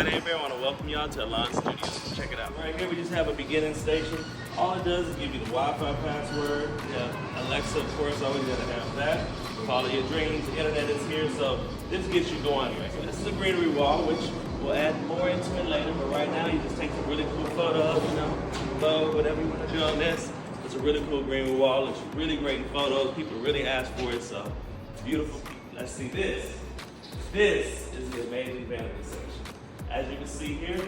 guy Hebert. I want to welcome y'all to Élan Studios. Check it out. Right here we just have a beginning station. All it does is give you the Wi-Fi password. Yeah, Alexa, of course, always got to have that. Follow your dreams. The internet is here, so this gets you going. So this is a greenery wall, which we'll add more into it later. But right now, you just take some really cool photos. Load whatever you want to do on this. It's a really cool greenery wall. It's really great in photos. People really ask for it, so it's beautiful. Let's see this. This is the amazing vanity section. As you can see here,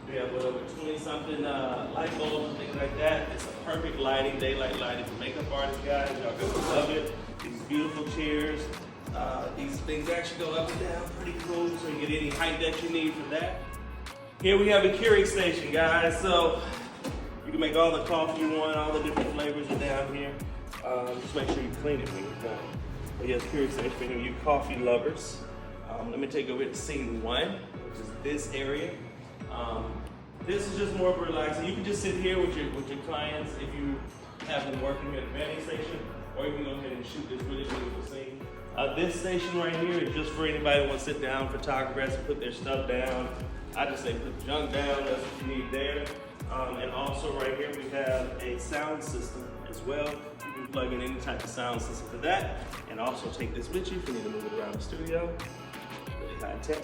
we have over 20-something light bulbs and things like that. It's a perfect lighting, daylight lighting for makeup artists, guys. Y'all gonna love it. These beautiful chairs. These things actually go up and down, pretty cool, so you get any height that you need for that. Here we have a Keurig station, guys. So you can make all the coffee you want, all the different flavors are down here. Just make sure you clean it when you're done. But yes, Keurig station for you coffee lovers. Let me take over to scene one, which is this area. This is just more of a relaxing. You can just sit here with your clients if you have them working at the vanity station, or you can go ahead and shoot this really beautiful scene. This station right here is just for anybody who wants to sit down, photographers, put their stuff down. I just say put the junk down, that's what you need there. And also right here we have a sound system as well. You can plug in any type of sound system for that, and also take this with you if you need to move it around the studio. Really high tech.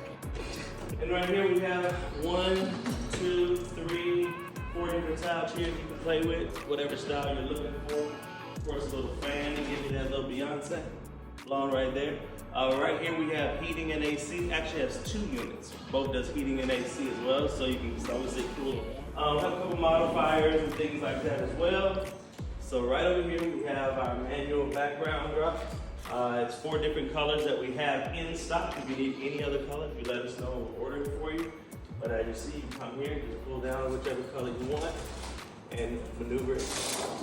And right here we have 1, 2, 3, 4 different style chairs you can play with, whatever style you're looking for. Of course, a little fan to give you that little Beyonce blonde right there. Right here we have heating and AC. Actually has 2 units. Both does heating and AC as well, so you can just always sit cool. We have a couple modifiers and things like that as well. So right over here we have our manual background drop. It's 4 different colors that we have in stock. If you need any other color, you let us know, we'll order it for you. But as you see, you come here, you just pull down whichever color you want and maneuver it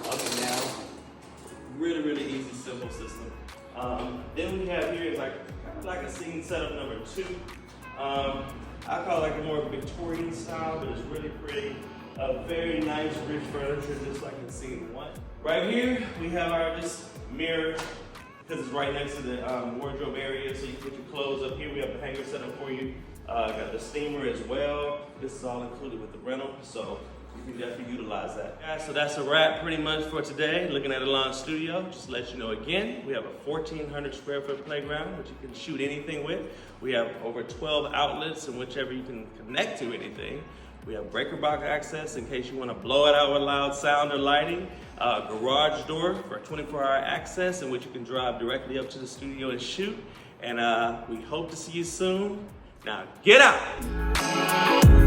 up and down. Really, really easy, simple system. Then we have here is kind of like a scene setup number 2. I call it like a more Victorian style, but it's really pretty. Very nice, rich furniture, just like in scene 1. Right here, we have our just mirror, because it's right next to the wardrobe area, so you put your clothes up here. We have the hanger set up for you. Got the steamer as well. This is all included with the rental, so you can definitely utilize that. Yeah, so that's a wrap pretty much for today. Looking at Élan Studio, just to let you know again, we have a 1,400 square foot playground, which you can shoot anything with. We have over 12 outlets in whichever you can connect to anything. We have breaker box access in case you want to blow it out with loud sound or lighting. Garage door for 24-hour access in which you can drive directly up to the studio and shoot. And we hope to see you soon. Now get out!